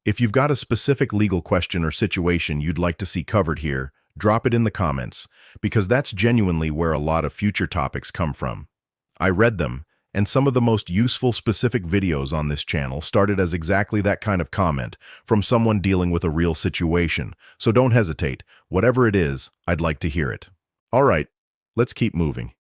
If you've got a specific legal question or situation you'd like to see covered here, drop it in the comments, because that's genuinely where a lot of future topics come from. I read them, and some of the most useful specific videos on this channel started as exactly that kind of comment from someone dealing with a real situation, so don't hesitate. Whatever it is, I'd like to hear it. All right, let's keep moving.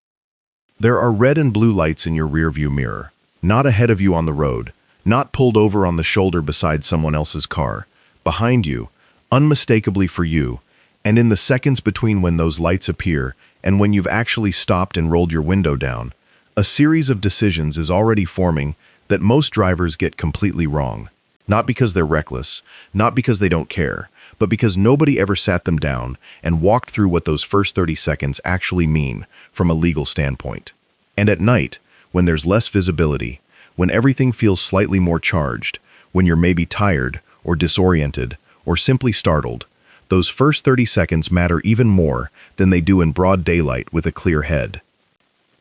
There are red and blue lights in your rearview mirror, not ahead of you on the road, not pulled over on the shoulder beside someone else's car, behind you, unmistakably for you, and in the seconds between when those lights appear and when you've actually stopped and rolled your window down, a series of decisions is already forming that most drivers get completely wrong. Not because they're reckless, not because they don't care, but because nobody ever sat them down and walked through what those first 30 seconds actually mean from a legal standpoint. And at night, when there's less visibility, when everything feels slightly more charged, when you're maybe tired or disoriented or simply startled, those first 30 seconds matter even more than they do in broad daylight with a clear head.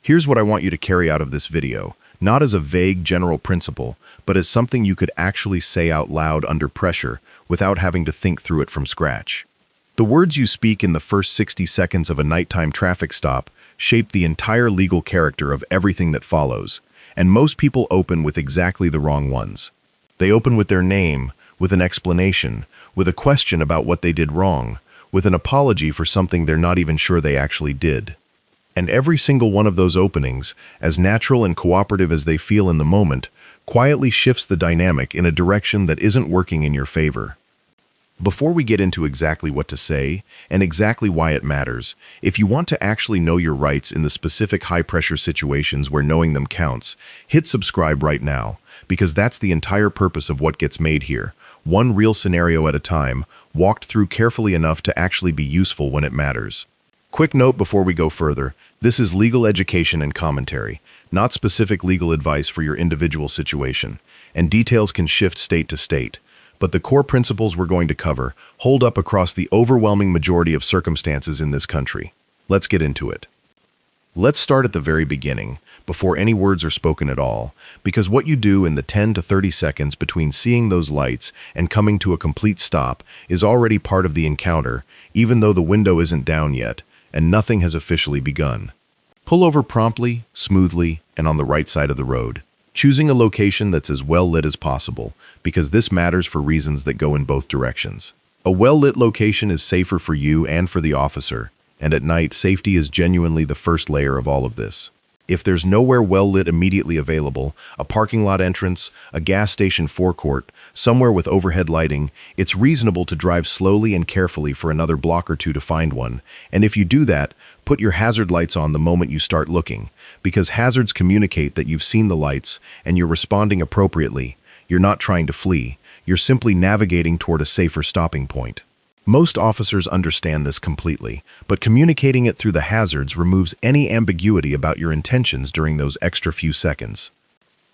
Here's what I want you to carry out of this video, not as a vague general principle, but as something you could actually say out loud under pressure without having to think through it from scratch. The words you speak in the first 60 seconds of a nighttime traffic stop shape the entire legal character of everything that follows, and most people open with exactly the wrong ones. They open with their name, with an explanation, with a question about what they did wrong, with an apology for something they're not even sure they actually did. And every single one of those openings, as natural and cooperative as they feel in the moment, quietly shifts the dynamic in a direction that isn't working in your favor. Before we get into exactly what to say and exactly why it matters, if you want to actually know your rights in the specific high-pressure situations where knowing them counts, hit subscribe right now, because that's the entire purpose of what gets made here. One real scenario at a time, walked through carefully enough to actually be useful when it matters. Quick note before we go further, this is legal education and commentary, not specific legal advice for your individual situation, and details can shift state to state. But the core principles we're going to cover hold up across the overwhelming majority of circumstances in this country. Let's get into it. Let's start at the very beginning, before any words are spoken at all, because what you do in the 10 to 30 seconds between seeing those lights and coming to a complete stop is already part of the encounter, even though the window isn't down yet, and nothing has officially begun. Pull over promptly, smoothly, and on the right side of the road, choosing a location that's as well lit as possible, because this matters for reasons that go in both directions. A well-lit location is safer for you and for the officer, and at night, safety is genuinely the first layer of all of this. If there's nowhere well-lit immediately available, a parking lot entrance, a gas station forecourt, somewhere with overhead lighting, it's reasonable to drive slowly and carefully for another block or two to find one. And if you do that, put your hazard lights on the moment you start looking, because hazards communicate that you've seen the lights and you're responding appropriately. You're not trying to flee. You're simply navigating toward a safer stopping point. Most officers understand this completely, but communicating it through the hazards removes any ambiguity about your intentions during those extra few seconds.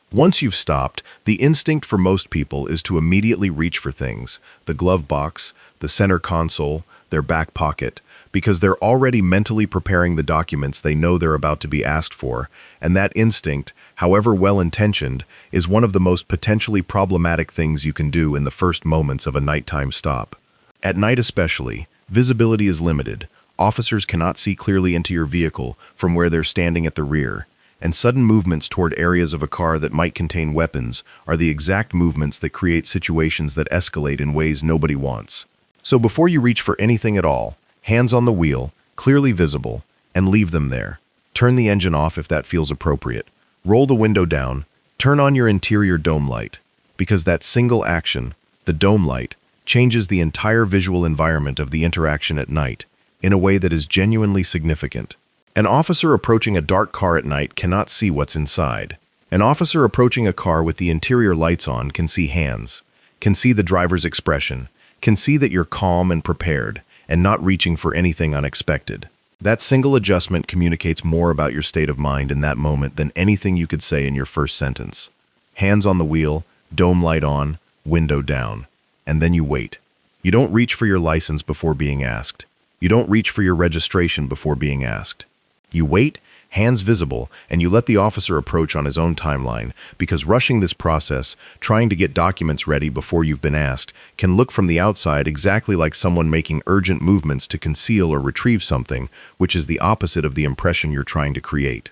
Once you've stopped, the instinct for most people is to immediately reach for things, the glove box, the center console, their back pocket, because they're already mentally preparing the documents they know they're about to be asked for, and that instinct, however well-intentioned, is one of the most potentially problematic things you can do in the first moments of a nighttime stop. At night especially, visibility is limited. Officers cannot see clearly into your vehicle from where they're standing at the rear, and sudden movements toward areas of a car that might contain weapons are the exact movements that create situations that escalate in ways nobody wants. So before you reach for anything at all, hands on the wheel, clearly visible, and leave them there. Turn the engine off if that feels appropriate. Roll the window down, turn on your interior dome light, because that single action, the dome light, changes the entire visual environment of the interaction at night in a way that is genuinely significant. An officer approaching a dark car at night cannot see what's inside. An officer approaching a car with the interior lights on can see hands, can see the driver's expression, can see that you're calm and prepared, and not reaching for anything unexpected. That single adjustment communicates more about your state of mind in that moment than anything you could say in your first sentence. Hands on the wheel, dome light on, window down. And then you wait. You don't reach for your license before being asked. You don't reach for your registration before being asked. You wait, hands visible, and you let the officer approach on his own timeline, because rushing this process, trying to get documents ready before you've been asked, can look from the outside exactly like someone making urgent movements to conceal or retrieve something, which is the opposite of the impression you're trying to create.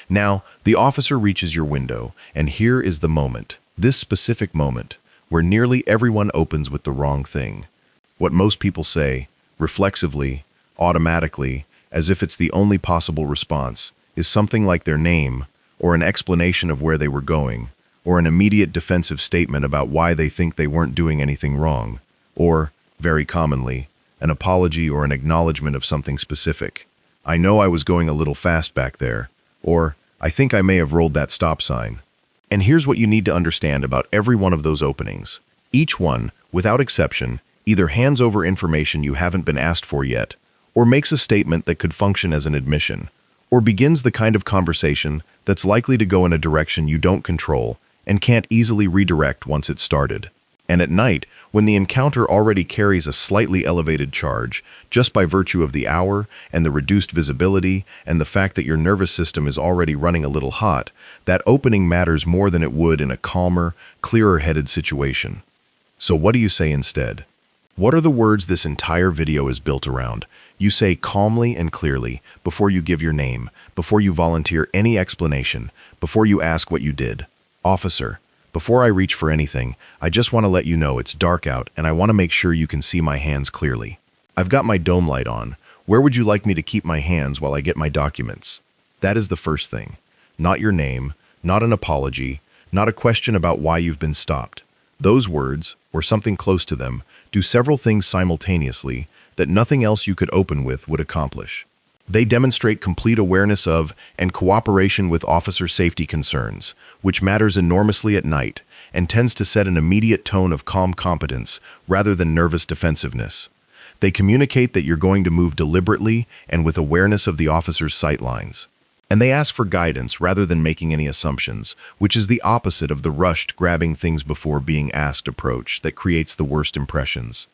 Now, the officer reaches your window, and here is the moment, this specific moment, where nearly everyone opens with the wrong thing. What most people say, reflexively, automatically, as if it's the only possible response, is something like their name, or an explanation of where they were going, or an immediate defensive statement about why they think they weren't doing anything wrong, or, very commonly, an apology or an acknowledgement of something specific. I know I was going a little fast back there, or I think I may have rolled that stop sign. And here's what you need to understand about every one of those openings. Each one, without exception, either hands over information you haven't been asked for yet, or makes a statement that could function as an admission, or begins the kind of conversation that's likely to go in a direction you don't control and can't easily redirect once it's started. And at night, when the encounter already carries a slightly elevated charge, just by virtue of the hour and the reduced visibility and the fact that your nervous system is already running a little hot, that opening matters more than it would in a calmer, clearer-headed situation. So what do you say instead? What are the words this entire video is built around? You say calmly and clearly, before you give your name, before you volunteer any explanation, before you ask what you did. Officer, before I reach for anything, I just want to let you know it's dark out and I want to make sure you can see my hands clearly. I've got my dome light on. Where would you like me to keep my hands while I get my documents? That is the first thing. Not your name, not an apology, not a question about why you've been stopped. Those words, or something close to them, do several things simultaneously that nothing else you could open with would accomplish. They demonstrate complete awareness of and cooperation with officer safety concerns, which matters enormously at night and tends to set an immediate tone of calm competence rather than nervous defensiveness. They communicate that you're going to move deliberately and with awareness of the officer's sightlines. And they ask for guidance rather than making any assumptions, which is the opposite of the rushed grabbing things before being asked approach that creates the worst impressions.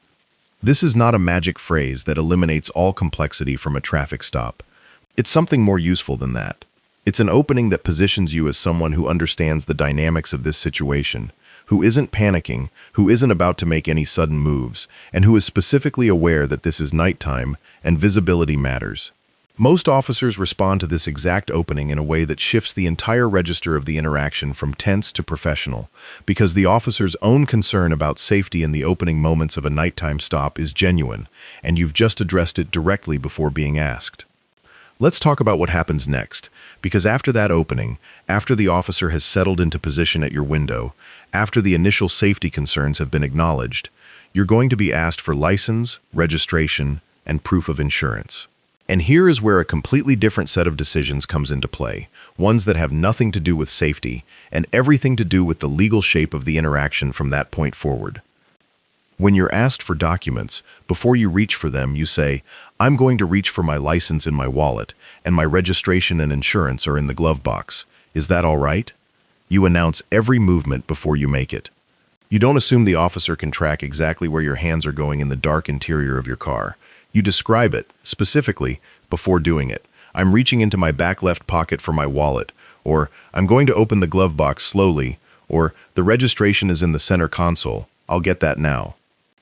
This is not a magic phrase that eliminates all complexity from a traffic stop. It's something more useful than that. It's an opening that positions you as someone who understands the dynamics of this situation, who isn't panicking, who isn't about to make any sudden moves, and who is specifically aware that this is nighttime and visibility matters. Most officers respond to this exact opening in a way that shifts the entire register of the interaction from tense to professional, because the officer's own concern about safety in the opening moments of a nighttime stop is genuine, and you've just addressed it directly before being asked. Let's talk about what happens next, because after that opening, after the officer has settled into position at your window, after the initial safety concerns have been acknowledged, you're going to be asked for license, registration, and proof of insurance. And here is where a completely different set of decisions comes into play, ones that have nothing to do with safety and everything to do with the legal shape of the interaction from that point forward. When you're asked for documents, before you reach for them, you say, "I'm going to reach for my license in my wallet, and my registration and insurance are in the glove box. Is that all right?" You announce every movement before you make it. You don't assume the officer can track exactly where your hands are going in the dark interior of your car. You describe it, specifically, before doing it. "I'm reaching into my back left pocket for my wallet," or "I'm going to open the glove box slowly," or "The registration is in the center console. I'll get that now."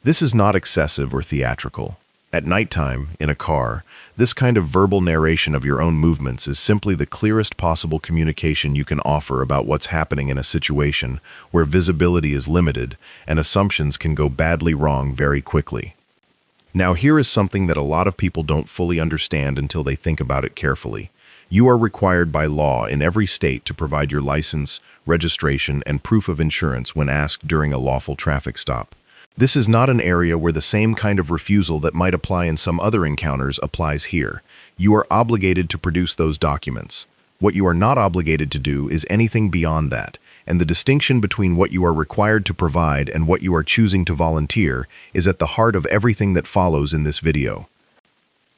This is not excessive or theatrical. At nighttime, in a car, this kind of verbal narration of your own movements is simply the clearest possible communication you can offer about what's happening in a situation where visibility is limited and assumptions can go badly wrong very quickly. Now, here is something that a lot of people don't fully understand until they think about it carefully. You are required by law in every state to provide your license, registration, and proof of insurance when asked during a lawful traffic stop. This is not an area where the same kind of refusal that might apply in some other encounters applies here. You are obligated to produce those documents. What you are not obligated to do is anything beyond that, and the distinction between what you are required to provide and what you are choosing to volunteer is at the heart of everything that follows in this video.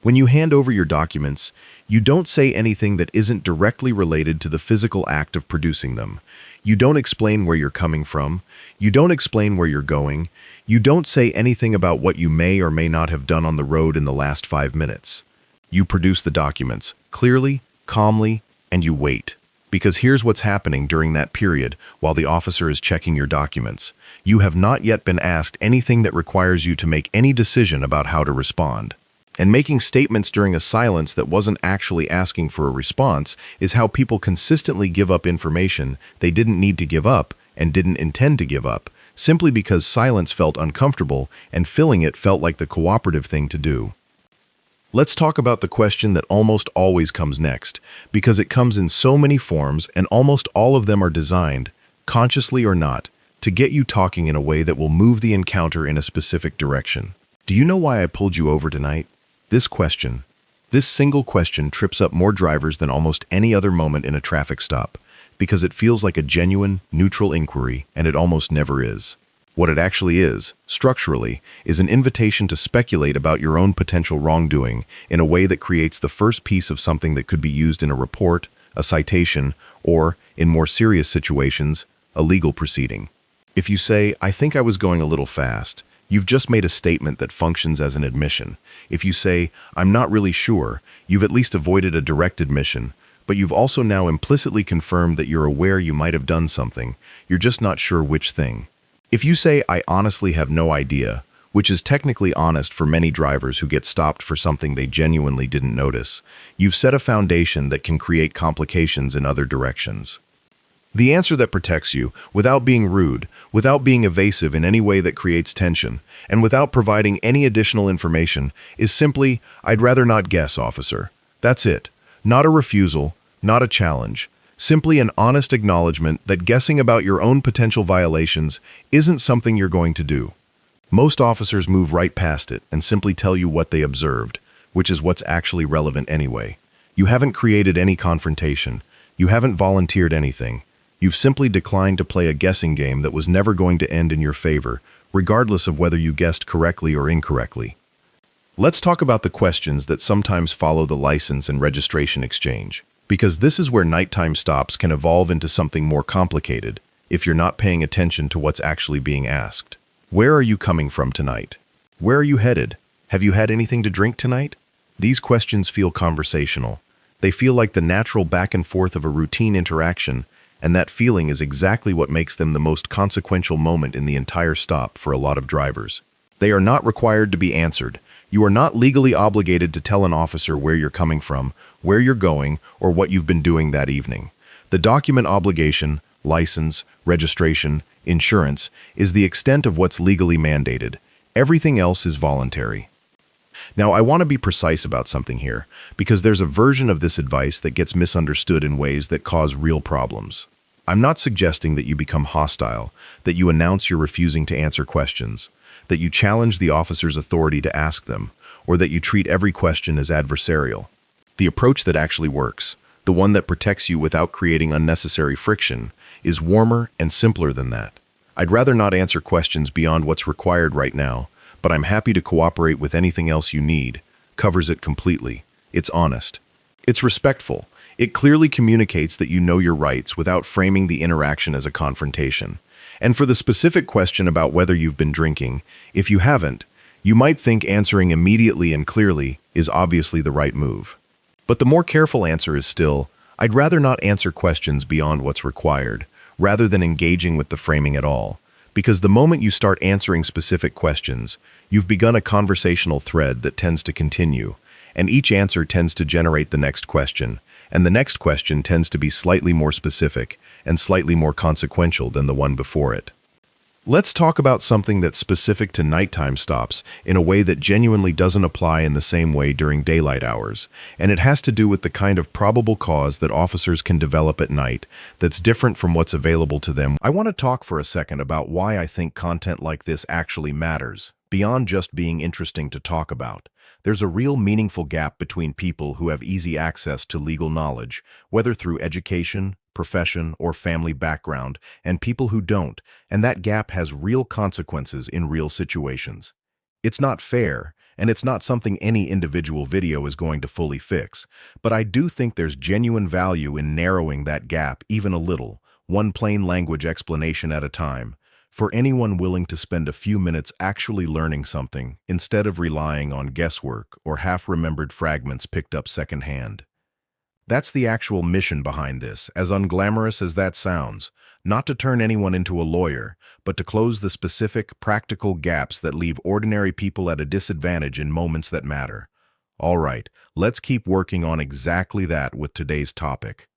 When you hand over your documents, you don't say anything that isn't directly related to the physical act of producing them. You don't explain where you're coming from. You don't explain where you're going. You don't say anything about what you may or may not have done on the road in the last 5 minutes. You produce the documents, clearly, calmly, and you wait. Because here's what's happening during that period while the officer is checking your documents. You have not yet been asked anything that requires you to make any decision about how to respond. And making statements during a silence that wasn't actually asking for a response is how people consistently give up information they didn't need to give up and didn't intend to give up, simply because silence felt uncomfortable and filling it felt like the cooperative thing to do. Let's talk about the question that almost always comes next, because it comes in so many forms and almost all of them are designed, consciously or not, to get you talking in a way that will move the encounter in a specific direction. Do you know why I pulled you over tonight? This single question trips up more drivers than almost any other moment in a traffic stop, because it feels like a genuine, neutral inquiry, and it almost never is. What it actually is, structurally, is an invitation to speculate about your own potential wrongdoing in a way that creates the first piece of something that could be used in a report, a citation, or, in more serious situations, a legal proceeding. If you say, "I think I was going a little fast," you've just made a statement that functions as an admission. If you say, "I'm not really sure," you've at least avoided a direct admission, but you've also now implicitly confirmed that you're aware you might have done something, you're just not sure which thing. If you say, "I honestly have no idea," which is technically honest for many drivers who get stopped for something they genuinely didn't notice, you've set a foundation that can create complications in other directions. The answer that protects you, without being rude, without being evasive in any way that creates tension, and without providing any additional information, is simply, "I'd rather not guess, officer." That's it. Not a refusal, not a challenge. Simply an honest acknowledgement that guessing about your own potential violations isn't something you're going to do. Most officers move right past it and simply tell you what they observed, which is what's actually relevant anyway. You haven't created any confrontation. You haven't volunteered anything. You've simply declined to play a guessing game that was never going to end in your favor, regardless of whether you guessed correctly or incorrectly. Let's talk about the questions that sometimes follow the license and registration exchange, because this is where nighttime stops can evolve into something more complicated if you're not paying attention to what's actually being asked. Where are you coming from tonight? Where are you headed? Have you had anything to drink tonight? These questions feel conversational. They feel like the natural back and forth of a routine interaction, and that feeling is exactly what makes them the most consequential moment in the entire stop for a lot of drivers. They are not required to be answered. You are not legally obligated to tell an officer where you're coming from, where you're going, or what you've been doing that evening. The document obligation, license, registration, insurance, is the extent of what's legally mandated. Everything else is voluntary. Now, I want to be precise about something here, because there's a version of this advice that gets misunderstood in ways that cause real problems. I'm not suggesting that you become hostile, that you announce you're refusing to answer questions, that you challenge the officer's authority to ask them, or that you treat every question as adversarial. The approach that actually works, the one that protects you without creating unnecessary friction, is warmer and simpler than that. I'd rather not answer questions beyond what's required right now, but I'm happy to cooperate with anything else you need. Covers it completely. It's honest. It's respectful. It clearly communicates that you know your rights without framing the interaction as a confrontation. And for the specific question about whether you've been drinking, if you haven't, you might think answering immediately and clearly is obviously the right move. But the more careful answer is still, I'd rather not answer questions beyond what's required, rather than engaging with the framing at all. Because the moment you start answering specific questions, you've begun a conversational thread that tends to continue, and each answer tends to generate the next question, and the next question tends to be slightly more specific and slightly more consequential than the one before it. Let's talk about something that's specific to nighttime stops in a way that genuinely doesn't apply in the same way during daylight hours, and it has to do with the kind of probable cause that officers can develop at night that's different from what's available to them. I want to talk for a second about why I think content like this actually matters, beyond just being interesting to talk about. There's a real meaningful gap between people who have easy access to legal knowledge, whether through education, profession, or family background, and people who don't, and that gap has real consequences in real situations. It's not fair, and it's not something any individual video is going to fully fix, but I do think there's genuine value in narrowing that gap even a little, one plain language explanation at a time, for anyone willing to spend a few minutes actually learning something instead of relying on guesswork or half-remembered fragments picked up secondhand. That's the actual mission behind this, as unglamorous as that sounds. Not to turn anyone into a lawyer, but to close the specific, practical gaps that leave ordinary people at a disadvantage in moments that matter. All right, let's keep working on exactly that with today's topic.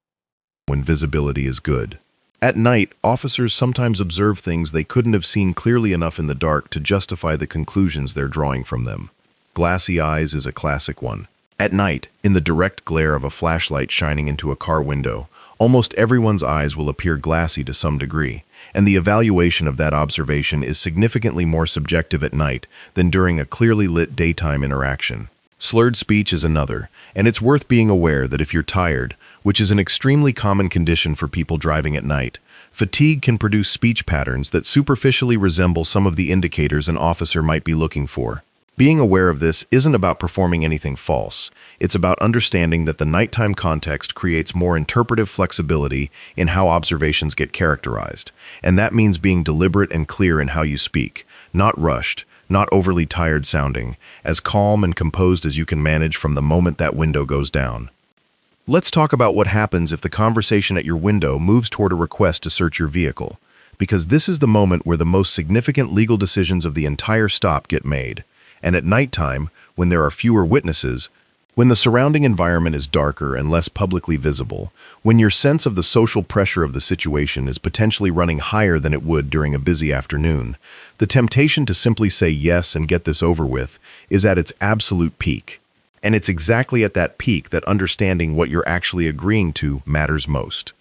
When visibility is good. At night, officers sometimes observe things they couldn't have seen clearly enough in the dark to justify the conclusions they're drawing from them. Glassy eyes is a classic one. At night, in the direct glare of a flashlight shining into a car window, almost everyone's eyes will appear glassy to some degree, and the evaluation of that observation is significantly more subjective at night than during a clearly lit daytime interaction. Slurred speech is another, and it's worth being aware that if you're tired, which is an extremely common condition for people driving at night, fatigue can produce speech patterns that superficially resemble some of the indicators an officer might be looking for. Being aware of this isn't about performing anything false. It's about understanding that the nighttime context creates more interpretive flexibility in how observations get characterized, and that means being deliberate and clear in how you speak, not rushed, not overly tired sounding, as calm and composed as you can manage from the moment that window goes down. Let's talk about what happens if the conversation at your window moves toward a request to search your vehicle, because this is the moment where the most significant legal decisions of the entire stop get made. And at nighttime, when there are fewer witnesses, when the surrounding environment is darker and less publicly visible, when your sense of the social pressure of the situation is potentially running higher than it would during a busy afternoon, the temptation to simply say yes and get this over with is at its absolute peak. And it's exactly at that peak that understanding what you're actually agreeing to matters most.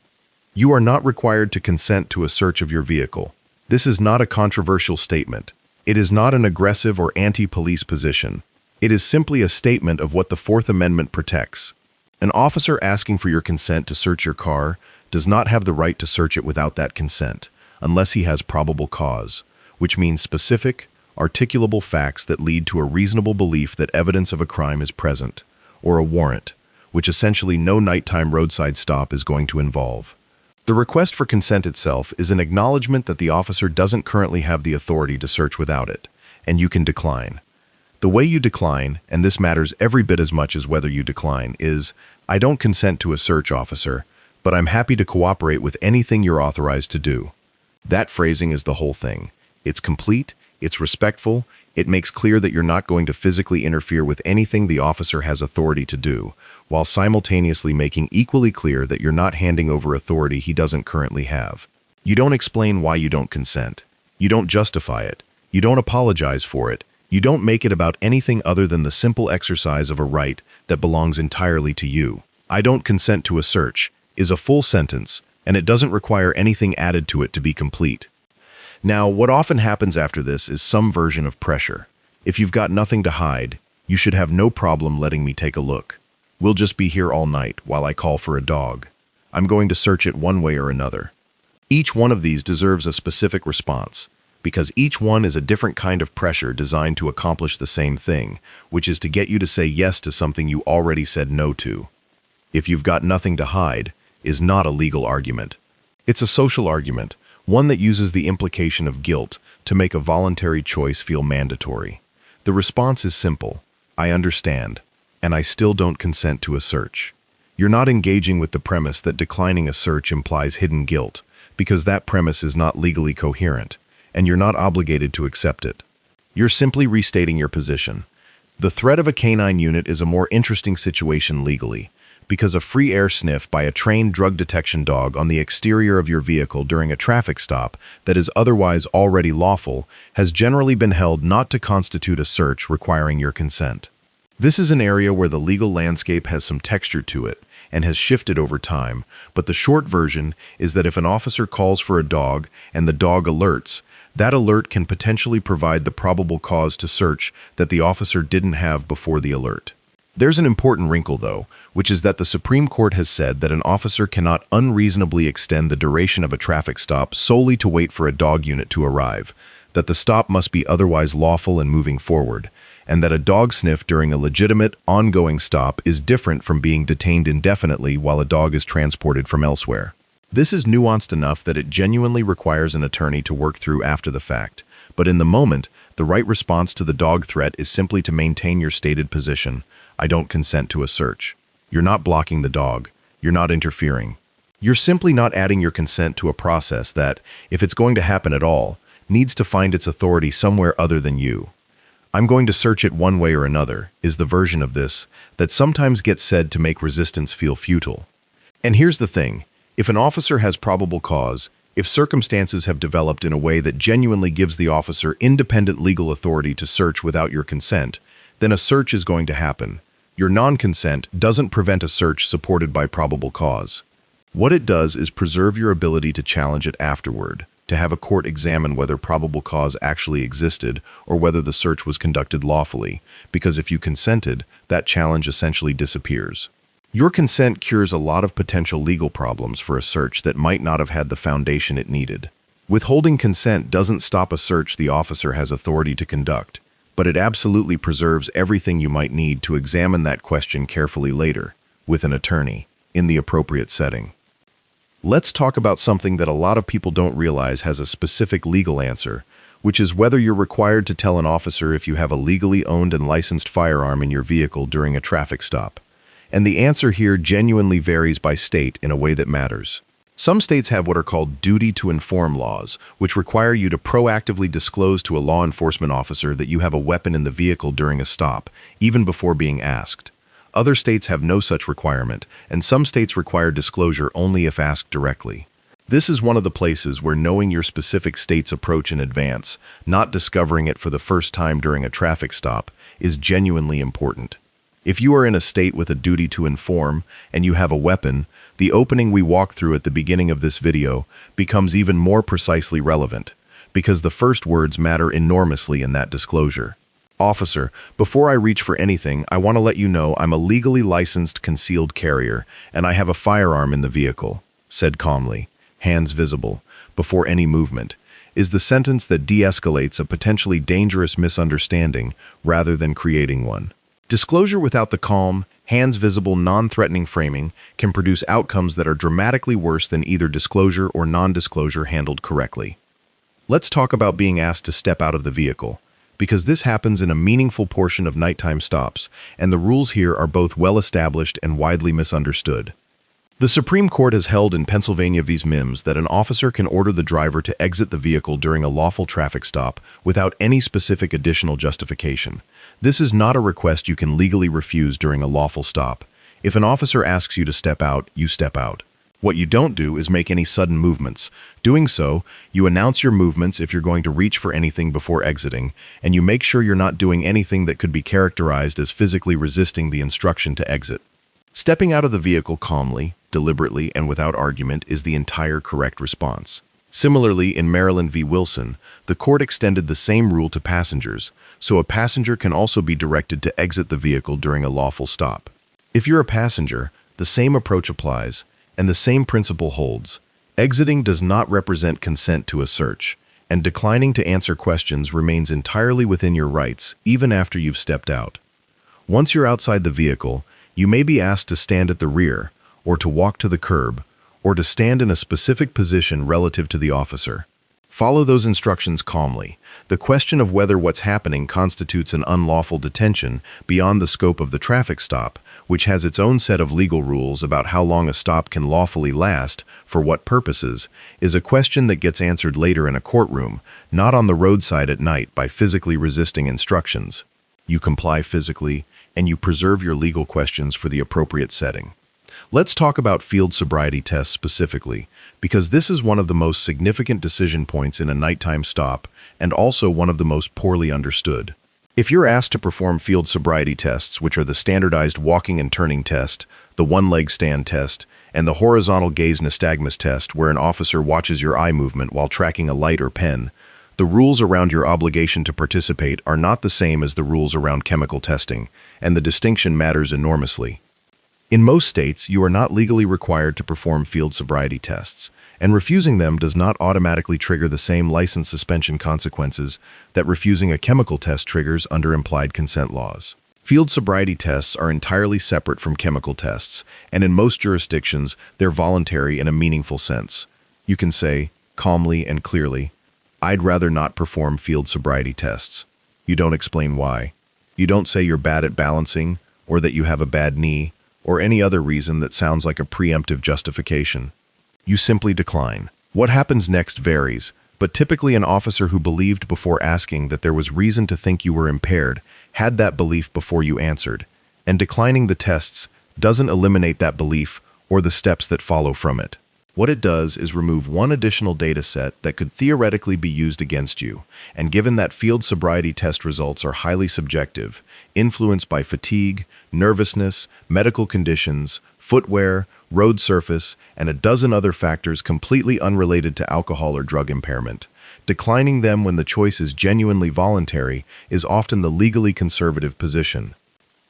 You are not required to consent to a search of your vehicle. This is not a controversial statement. It is not an aggressive or anti-police position. It is simply a statement of what the Fourth Amendment protects. An officer asking for your consent to search your car does not have the right to search it without that consent, unless he has probable cause, which means specific, articulable facts that lead to a reasonable belief that evidence of a crime is present, or a warrant, which essentially no nighttime roadside stop is going to involve. The request for consent itself is an acknowledgement that the officer doesn't currently have the authority to search without it, and you can decline. The way you decline, and this matters every bit as much as whether you decline, is, "I don't consent to a search, officer, but I'm happy to cooperate with anything you're authorized to do." That phrasing is the whole thing. It's complete, it's respectful, it makes clear that you're not going to physically interfere with anything the officer has authority to do, while simultaneously making equally clear that you're not handing over authority he doesn't currently have. You don't explain why you don't consent. You don't justify it. You don't apologize for it. You don't make it about anything other than the simple exercise of a right that belongs entirely to you. "I don't consent to a search" is a full sentence, and it doesn't require anything added to it to be complete. Now, what often happens after this is some version of pressure. If you've got nothing to hide, you should have no problem letting me take a look. We'll just be here all night while I call for a dog. I'm going to search it one way or another. Each one of these deserves a specific response, because each one is a different kind of pressure designed to accomplish the same thing, which is to get you to say yes to something you already said no to. "If you've got nothing to hide" is not a legal argument. It's a social argument, one that uses the implication of guilt to make a voluntary choice feel mandatory. The response is simple: "I understand, and I still don't consent to a search." You're not engaging with the premise that declining a search implies hidden guilt, because that premise is not legally coherent, and you're not obligated to accept it. You're simply restating your position. The threat of a canine unit is a more interesting situation legally, because a free air sniff by a trained drug detection dog on the exterior of your vehicle during a traffic stop that is otherwise already lawful has generally been held not to constitute a search requiring your consent. This is an area where the legal landscape has some texture to it and has shifted over time, but the short version is that if an officer calls for a dog and the dog alerts, that alert can potentially provide the probable cause to search that the officer didn't have before the alert. There's an important wrinkle, though, which is that the Supreme Court has said that an officer cannot unreasonably extend the duration of a traffic stop solely to wait for a dog unit to arrive, that the stop must be otherwise lawful and moving forward, and that a dog sniff during a legitimate, ongoing stop is different from being detained indefinitely while a dog is transported from elsewhere. This is nuanced enough that it genuinely requires an attorney to work through after the fact, but in the moment, the right response to the dog threat is simply to maintain your stated position: "I don't consent to a search." You're not blocking the dog. You're not interfering. You're simply not adding your consent to a process that, if it's going to happen at all, needs to find its authority somewhere other than you. I'm going to search it one way or another is the version of this that sometimes gets said to make resistance feel futile. And here's the thing. If an officer has probable cause, if circumstances have developed in a way that genuinely gives the officer independent legal authority to search without your consent, then a search is going to happen. Your non-consent doesn't prevent a search supported by probable cause. What it does is preserve your ability to challenge it afterward, to have a court examine whether probable cause actually existed or whether the search was conducted lawfully, because if you consented, that challenge essentially disappears. Your consent cures a lot of potential legal problems for a search that might not have had the foundation it needed. Withholding consent doesn't stop a search the officer has authority to conduct, but it absolutely preserves everything you might need to examine that question carefully later, with an attorney, in the appropriate setting. Let's talk about something that a lot of people don't realize has a specific legal answer, which is whether you're required to tell an officer if you have a legally owned and licensed firearm in your vehicle during a traffic stop. And the answer here genuinely varies by state in a way that matters. Some states have what are called duty to inform laws, which require you to proactively disclose to a law enforcement officer that you have a weapon in the vehicle during a stop, even before being asked. Other states have no such requirement, and some states require disclosure only if asked directly. This is one of the places where knowing your specific state's approach in advance, not discovering it for the first time during a traffic stop, is genuinely important. If you are in a state with a duty to inform and you have a weapon, the opening we walk through at the beginning of this video becomes even more precisely relevant, because the first words matter enormously in that disclosure. Officer, before I reach for anything, I want to let you know I'm a legally licensed concealed carrier, and I have a firearm in the vehicle, said calmly, hands visible, before any movement, is the sentence that de-escalates a potentially dangerous misunderstanding rather than creating one. Disclosure without the calm, hands-visible, non-threatening framing can produce outcomes that are dramatically worse than either disclosure or non-disclosure handled correctly. Let's talk about being asked to step out of the vehicle, because this happens in a meaningful portion of nighttime stops, and the rules here are both well-established and widely misunderstood. The Supreme Court has held in Pennsylvania v. Mims that an officer can order the driver to exit the vehicle during a lawful traffic stop without any specific additional justification. This is not a request you can legally refuse during a lawful stop. If an officer asks you to step out, you step out. What you don't do is make any sudden movements. Doing so, you announce your movements if you're going to reach for anything before exiting, and you make sure you're not doing anything that could be characterized as physically resisting the instruction to exit. Stepping out of the vehicle calmly, deliberately, and without argument is the entire correct response. Similarly, in Maryland v. Wilson, the court extended the same rule to passengers, so a passenger can also be directed to exit the vehicle during a lawful stop. If you're a passenger, the same approach applies, and the same principle holds. Exiting does not represent consent to a search, and declining to answer questions remains entirely within your rights, even after you've stepped out. Once you're outside the vehicle, you may be asked to stand at the rear, or to walk to the curb, or to stand in a specific position relative to the officer. Follow those instructions calmly. The question of whether what's happening constitutes an unlawful detention beyond the scope of the traffic stop, which has its own set of legal rules about how long a stop can lawfully last, for what purposes, is a question that gets answered later in a courtroom, not on the roadside at night by physically resisting instructions. You comply physically, and you preserve your legal questions for the appropriate setting. Let's talk about field sobriety tests specifically, because this is one of the most significant decision points in a nighttime stop, and also one of the most poorly understood. If you're asked to perform field sobriety tests, which are the standardized walking and turning test, the one-leg stand test, and the horizontal gaze nystagmus test, where an officer watches your eye movement while tracking a light or pen, the rules around your obligation to participate are not the same as the rules around chemical testing, and the distinction matters enormously. In most states, you are not legally required to perform field sobriety tests, and refusing them does not automatically trigger the same license suspension consequences that refusing a chemical test triggers under implied consent laws. Field sobriety tests are entirely separate from chemical tests, and in most jurisdictions, they're voluntary in a meaningful sense. You can say, calmly and clearly, "I'd rather not perform field sobriety tests." You don't explain why. You don't say you're bad at balancing, or that you have a bad knee, or any other reason that sounds like a preemptive justification. You simply decline. What happens next varies, but typically an officer who believed before asking that there was reason to think you were impaired had that belief before you answered, and declining the tests doesn't eliminate that belief or the steps that follow from it. What it does is remove one additional data set that could theoretically be used against you, and given that field sobriety test results are highly subjective, influenced by fatigue, nervousness, medical conditions, footwear, road surface, and a dozen other factors completely unrelated to alcohol or drug impairment, declining them when the choice is genuinely voluntary is often the legally conservative position.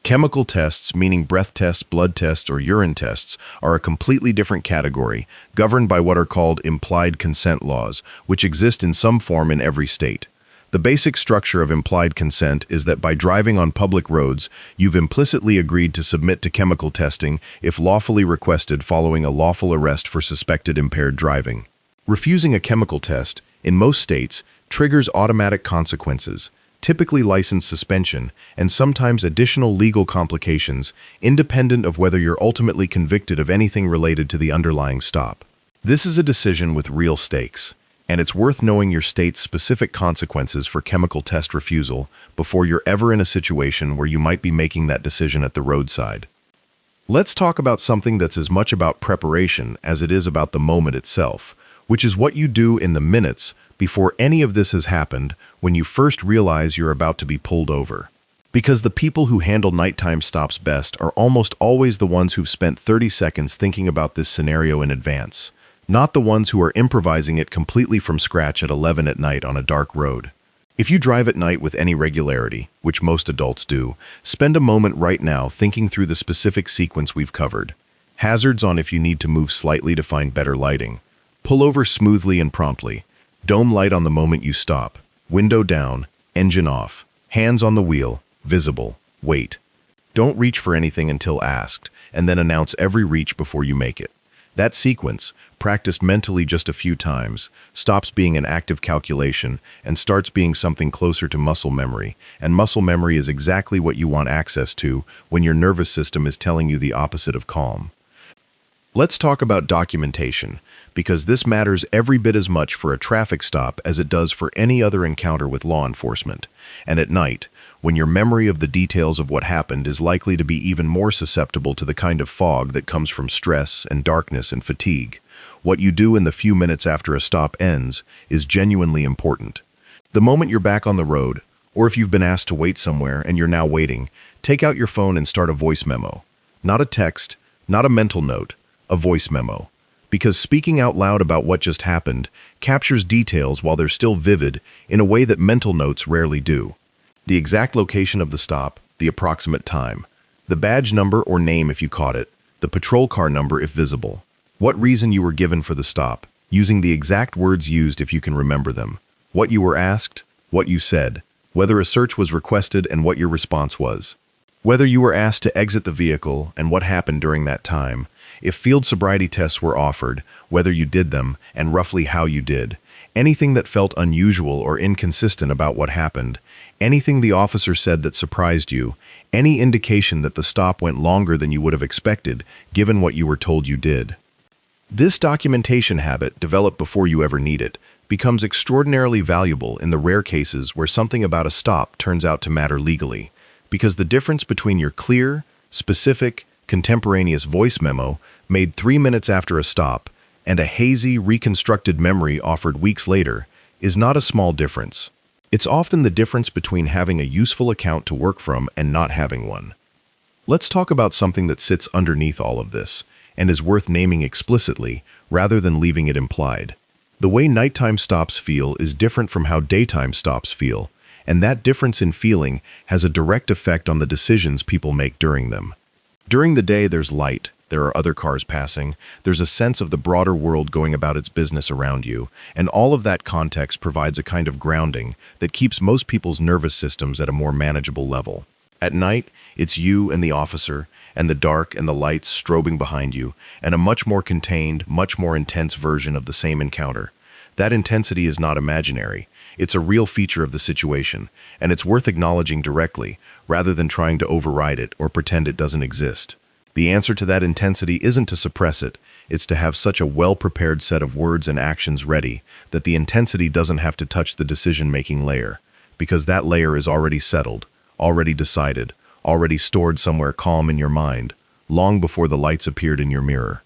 Chemical tests, meaning breath tests, blood tests, or urine tests, are a completely different category, governed by what are called implied consent laws, which exist in some form in every state. The basic structure of implied consent is that by driving on public roads, you've implicitly agreed to submit to chemical testing if lawfully requested following a lawful arrest for suspected impaired driving. Refusing a chemical test, in most states, triggers automatic consequences, typically license suspension, and sometimes additional legal complications, independent of whether you're ultimately convicted of anything related to the underlying stop. This is a decision with real stakes, and it's worth knowing your state's specific consequences for chemical test refusal before you're ever in a situation where you might be making that decision at the roadside. Let's talk about something that's as much about preparation as it is about the moment itself, which is what you do in the minutes before any of this has happened when you first realize you're about to be pulled over. Because the people who handle nighttime stops best are almost always the ones who've spent 30 seconds thinking about this scenario in advance, not the ones who are improvising it completely from scratch at 11 at night on a dark road. If you drive at night with any regularity, which most adults do, spend a moment right now thinking through the specific sequence we've covered. Hazards on if you need to move slightly to find better lighting. Pull over smoothly and promptly. Dome light on the moment you stop. Window down, engine off. Hands on the wheel, visible. Wait. Don't reach for anything until asked, and then announce every reach before you make it. That sequence, practiced mentally just a few times, stops being an active calculation and starts being something closer to muscle memory, and muscle memory is exactly what you want access to when your nervous system is telling you the opposite of calm. Let's talk about documentation, because this matters every bit as much for a traffic stop as it does for any other encounter with law enforcement. And at night, when your memory of the details of what happened is likely to be even more susceptible to the kind of fog that comes from stress and darkness and fatigue, what you do in the few minutes after a stop ends is genuinely important. The moment you're back on the road, or if you've been asked to wait somewhere and you're now waiting, take out your phone and start a voice memo. Not a text, not a mental note, a voice memo. Because speaking out loud about what just happened captures details while they're still vivid in a way that mental notes rarely do. The exact location of the stop, the approximate time, the badge number or name if you caught it, the patrol car number if visible, what reason you were given for the stop, using the exact words used if you can remember them, what you were asked, what you said, whether a search was requested and what your response was, whether you were asked to exit the vehicle and what happened during that time, if field sobriety tests were offered, whether you did them, and roughly how you did, anything that felt unusual or inconsistent about what happened, anything the officer said that surprised you, any indication that the stop went longer than you would have expected, given what you were told you did. This documentation habit, developed before you ever need it, becomes extraordinarily valuable in the rare cases where something about a stop turns out to matter legally, because the difference between your clear, specific, contemporaneous voice memo made 3 minutes after a stop and a hazy, reconstructed memory offered weeks later is not a small difference. It's often the difference between having a useful account to work from and not having one. Let's talk about something that sits underneath all of this and is worth naming explicitly rather than leaving it implied. The way nighttime stops feel is different from how daytime stops feel, and that difference in feeling has a direct effect on the decisions people make during them. During the day, there's light, there are other cars passing, there's a sense of the broader world going about its business around you, and all of that context provides a kind of grounding that keeps most people's nervous systems at a more manageable level. At night, it's you and the officer, and the dark and the lights strobing behind you, and a much more contained, much more intense version of the same encounter. That intensity is not imaginary. It's a real feature of the situation, and it's worth acknowledging directly, rather than trying to override it or pretend it doesn't exist. The answer to that intensity isn't to suppress it, it's to have such a well-prepared set of words and actions ready that the intensity doesn't have to touch the decision-making layer, because that layer is already settled, already decided, already stored somewhere calm in your mind, long before the lights appeared in your mirror.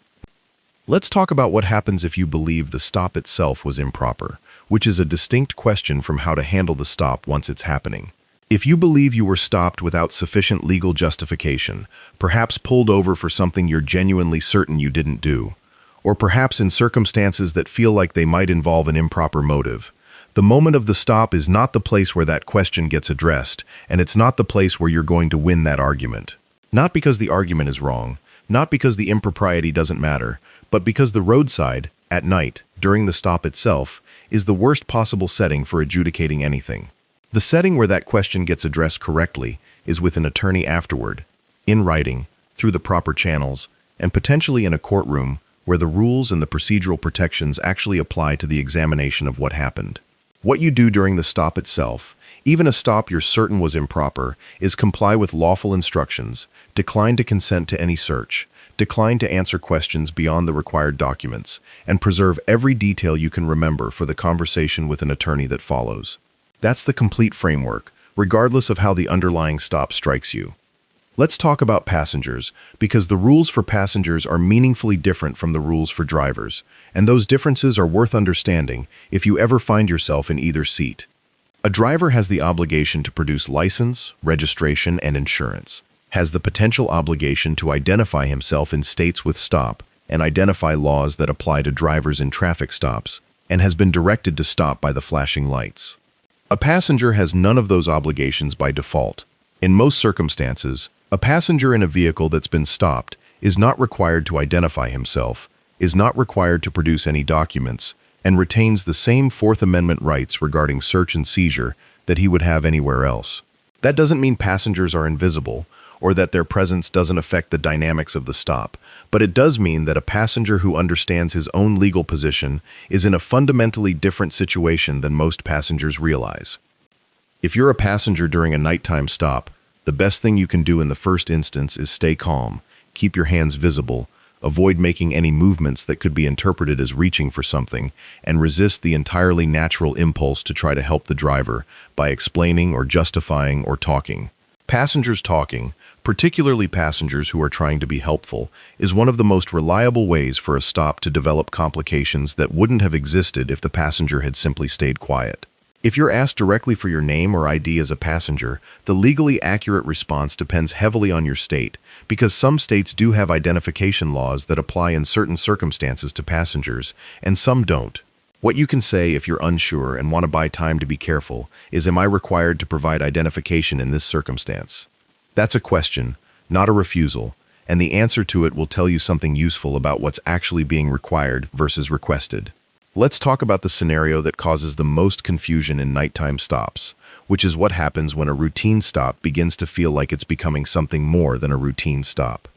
Let's talk about what happens if you believe the stop itself was improper, which is a distinct question from how to handle the stop once it's happening. If you believe you were stopped without sufficient legal justification, perhaps pulled over for something you're genuinely certain you didn't do, or perhaps in circumstances that feel like they might involve an improper motive, the moment of the stop is not the place where that question gets addressed, and it's not the place where you're going to win that argument. Not because the argument is wrong, not because the impropriety doesn't matter, but because the roadside, at night, during the stop itself, is the worst possible setting for adjudicating anything. The setting where that question gets addressed correctly is with an attorney afterward, in writing, through the proper channels, and potentially in a courtroom where the rules and the procedural protections actually apply to the examination of what happened. What you do during the stop itself, even a stop you're certain was improper, is comply with lawful instructions, decline to consent to any search, decline to answer questions beyond the required documents, and preserve every detail you can remember for the conversation with an attorney that follows. That's the complete framework, regardless of how the underlying stop strikes you. Let's talk about passengers, because the rules for passengers are meaningfully different from the rules for drivers, and those differences are worth understanding if you ever find yourself in either seat. A driver has the obligation to produce license, registration, and insurance, has the potential obligation to identify himself in states with stop, and identify laws that apply to drivers in traffic stops, and has been directed to stop by the flashing lights. A passenger has none of those obligations by default. In most circumstances, a passenger in a vehicle that's been stopped is not required to identify himself, is not required to produce any documents, and retains the same Fourth Amendment rights regarding search and seizure that he would have anywhere else. That doesn't mean passengers are invisible, or that their presence doesn't affect the dynamics of the stop, but it does mean that a passenger who understands his own legal position is in a fundamentally different situation than most passengers realize. If you're a passenger during a nighttime stop, the best thing you can do in the first instance is stay calm, keep your hands visible, avoid making any movements that could be interpreted as reaching for something, and resist the entirely natural impulse to try to help the driver by explaining or justifying or talking. Passengers talking, particularly passengers who are trying to be helpful, is one of the most reliable ways for a stop to develop complications that wouldn't have existed if the passenger had simply stayed quiet. If you're asked directly for your name or ID as a passenger, the legally accurate response depends heavily on your state, because some states do have identification laws that apply in certain circumstances to passengers, and some don't. What you can say if you're unsure and want to buy time to be careful is, am I required to provide identification in this circumstance? That's a question, not a refusal, and the answer to it will tell you something useful about what's actually being required versus requested. Let's talk about the scenario that causes the most confusion in nighttime stops, which is what happens when a routine stop begins to feel like it's becoming something more than a routine stop.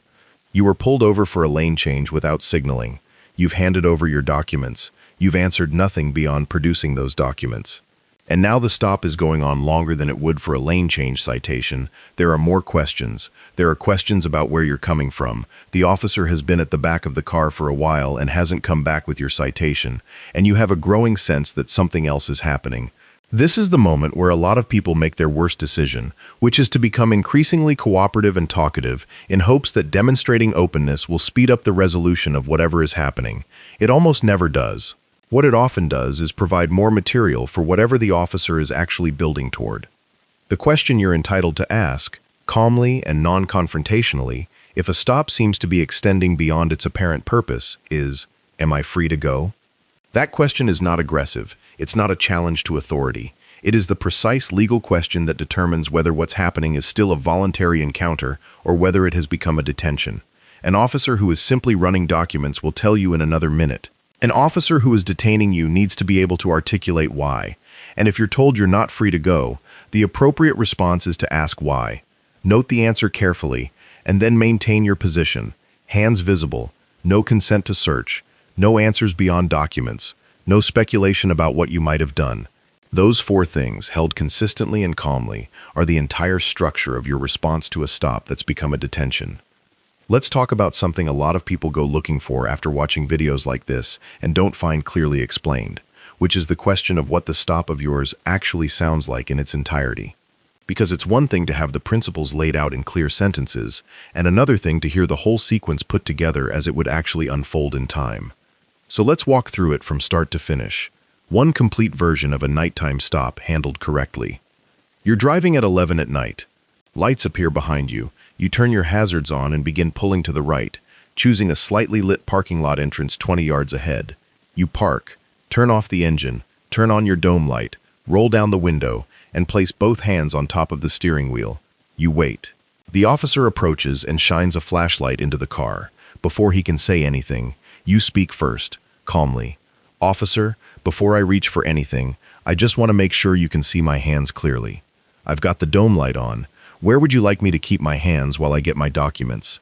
You were pulled over for a lane change without signaling. You've handed over your documents. You've answered nothing beyond producing those documents. And now the stop is going on longer than it would for a lane change citation. There are more questions. There are questions about where you're coming from. The officer has been at the back of the car for a while and hasn't come back with your citation, and you have a growing sense that something else is happening. This is the moment where a lot of people make their worst decision, which is to become increasingly cooperative and talkative in hopes that demonstrating openness will speed up the resolution of whatever is happening. It almost never does. What it often does is provide more material for whatever the officer is actually building toward. The question you're entitled to ask, calmly and non-confrontationally, if a stop seems to be extending beyond its apparent purpose, is, am I free to go? That question is not aggressive. It's not a challenge to authority. It is the precise legal question that determines whether what's happening is still a voluntary encounter or whether it has become a detention. An officer who is simply running documents will tell you in another minute. An officer who is detaining you needs to be able to articulate why, and if you're told you're not free to go, the appropriate response is to ask why. Note the answer carefully, and then maintain your position. Hands visible, no consent to search, no answers beyond documents, no speculation about what you might have done. Those four things, held consistently and calmly, are the entire structure of your response to a stop that's become a detention. Let's talk about something a lot of people go looking for after watching videos like this and don't find clearly explained, which is the question of what the stop of yours actually sounds like in its entirety. Because it's one thing to have the principles laid out in clear sentences, and another thing to hear the whole sequence put together as it would actually unfold in time. So let's walk through it from start to finish. One complete version of a nighttime stop handled correctly. You're driving at 11 at night. Lights appear behind you. You turn your hazards on and begin pulling to the right, choosing a slightly lit parking lot entrance 20 yards ahead. You park, turn off the engine, turn on your dome light, roll down the window, and place both hands on top of the steering wheel. You wait. The officer approaches and shines a flashlight into the car. Before he can say anything, you speak first, calmly. "Officer, before I reach for anything, I just want to make sure you can see my hands clearly. I've got the dome light on. Where would you like me to keep my hands while I get my documents?"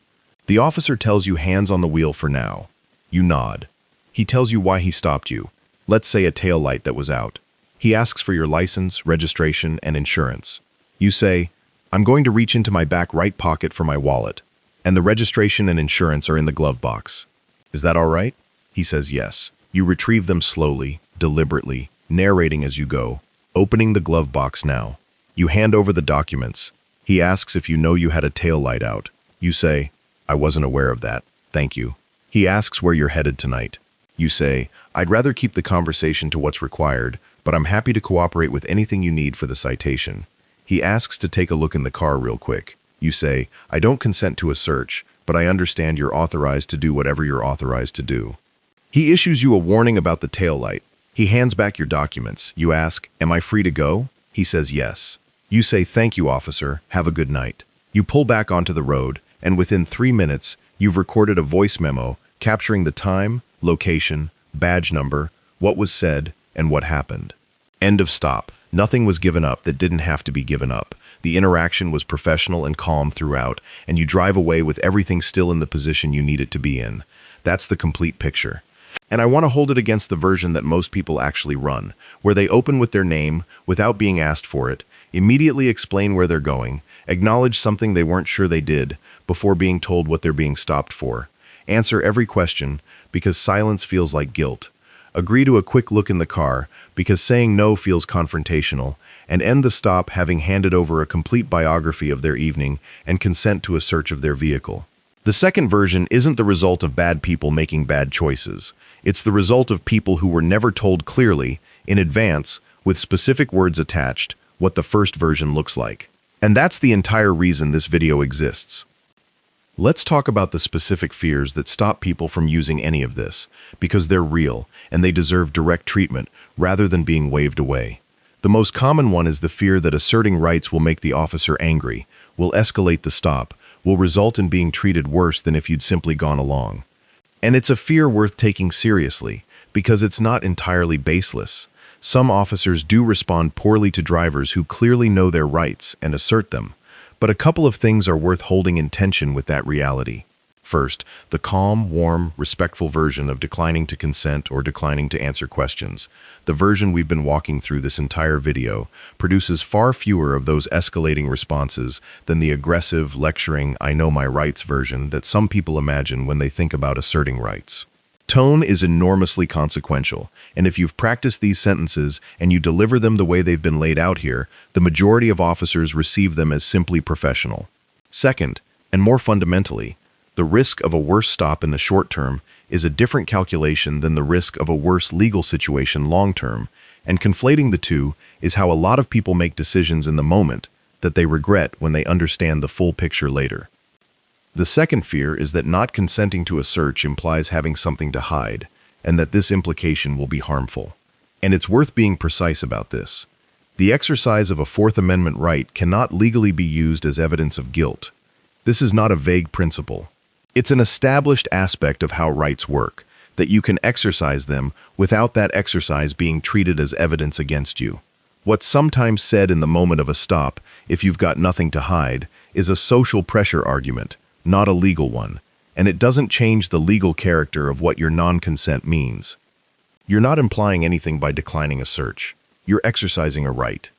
The officer tells you hands on the wheel for now. You nod. He tells you why he stopped you. Let's say a tail light that was out. He asks for your license, registration, and insurance. You say, "I'm going to reach into my back right pocket for my wallet, and the registration and insurance are in the glove box. Is that all right?" He says yes. You retrieve them slowly, deliberately, narrating as you go, opening the glove box now. You hand over the documents. He asks if you know you had a tail light out. You say, "I wasn't aware of that. Thank you." He asks where you're headed tonight. You say, "I'd rather keep the conversation to what's required, but I'm happy to cooperate with anything you need for the citation." He asks to take a look in the car real quick. You say, "I don't consent to a search, but I understand you're authorized to do whatever you're authorized to do." He issues you a warning about the tail light. He hands back your documents. You ask, "Am I free to go?" He says yes. You say, "Thank you, officer. Have a good night." You pull back onto the road, and within 3 minutes, you've recorded a voice memo capturing the time, location, badge number, what was said, and what happened. End of stop. Nothing was given up that didn't have to be given up. The interaction was professional and calm throughout, and you drive away with everything still in the position you need it to be in. That's the complete picture. And I want to hold it against the version that most people actually run, where they open with their name, without being asked for it, immediately explain where they're going, acknowledge something they weren't sure they did before being told what they're being stopped for, answer every question because silence feels like guilt, agree to a quick look in the car because saying no feels confrontational, and end the stop having handed over a complete biography of their evening and consent to a search of their vehicle. The second version isn't the result of bad people making bad choices. It's the result of people who were never told clearly, in advance, with specific words attached, what the first version looks like. And that's the entire reason this video exists. Let's talk about the specific fears that stop people from using any of this, because they're real and they deserve direct treatment rather than being waved away. The most common one is the fear that asserting rights will make the officer angry, will escalate the stop, will result in being treated worse than if you'd simply gone along. And it's a fear worth taking seriously, because it's not entirely baseless. Some officers do respond poorly to drivers who clearly know their rights and assert them, but a couple of things are worth holding in tension with that reality. First, the calm, warm, respectful version of declining to consent or declining to answer questions. The version we've been walking through this entire video produces far fewer of those escalating responses than the aggressive, lecturing, "I know my rights" version that some people imagine when they think about asserting rights. Tone is enormously consequential, and if you've practiced these sentences and you deliver them the way they've been laid out here, the majority of officers receive them as simply professional. Second, and more fundamentally, the risk of a worse stop in the short term is a different calculation than the risk of a worse legal situation long term, and conflating the two is how a lot of people make decisions in the moment that they regret when they understand the full picture later. The second fear is that not consenting to a search implies having something to hide, and that this implication will be harmful. And it's worth being precise about this. The exercise of a Fourth Amendment right cannot legally be used as evidence of guilt. This is not a vague principle. It's an established aspect of how rights work, that you can exercise them without that exercise being treated as evidence against you. What's sometimes said in the moment of a stop, if you've got nothing to hide, is a social pressure argument, not a legal one, and it doesn't change the legal character of what your non-consent means. You're not implying anything by declining a search. You're exercising a right.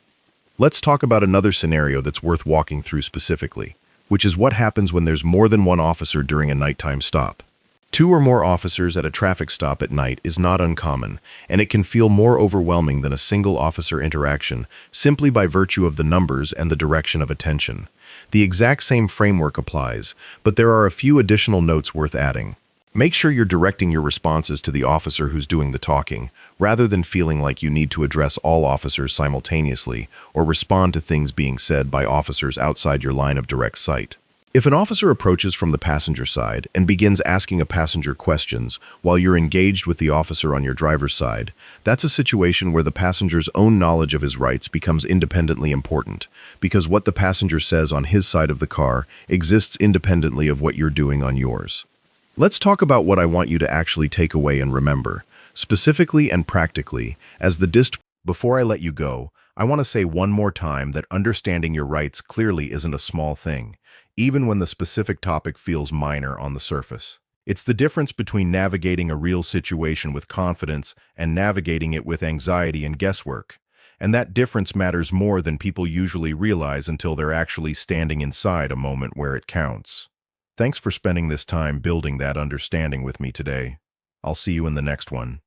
Let's talk about another scenario that's worth walking through specifically. which is what happens when there's more than one officer during a nighttime stop. Two or more officers at a traffic stop at night is not uncommon, and it can feel more overwhelming than a single officer interaction simply by virtue of the numbers and the direction of attention. The exact same framework applies, but there are a few additional notes worth adding. Make sure you're directing your responses to the officer who's doing the talking, rather than feeling like you need to address all officers simultaneously or respond to things being said by officers outside your line of direct sight. If an officer approaches from the passenger side and begins asking a passenger questions while you're engaged with the officer on your driver's side, that's a situation where the passenger's own knowledge of his rights becomes independently important, because what the passenger says on his side of the car exists independently of what you're doing on yours. Let's talk about what I want you to actually take away and remember, specifically and practically, as the dist. Before I let you go, I want to say one more time that understanding your rights clearly isn't a small thing, even when the specific topic feels minor on the surface. It's the difference between navigating a real situation with confidence and navigating it with anxiety and guesswork. And that difference matters more than people usually realize until they're actually standing inside a moment where it counts. Thanks for spending this time building that understanding with me today. I'll see you in the next one.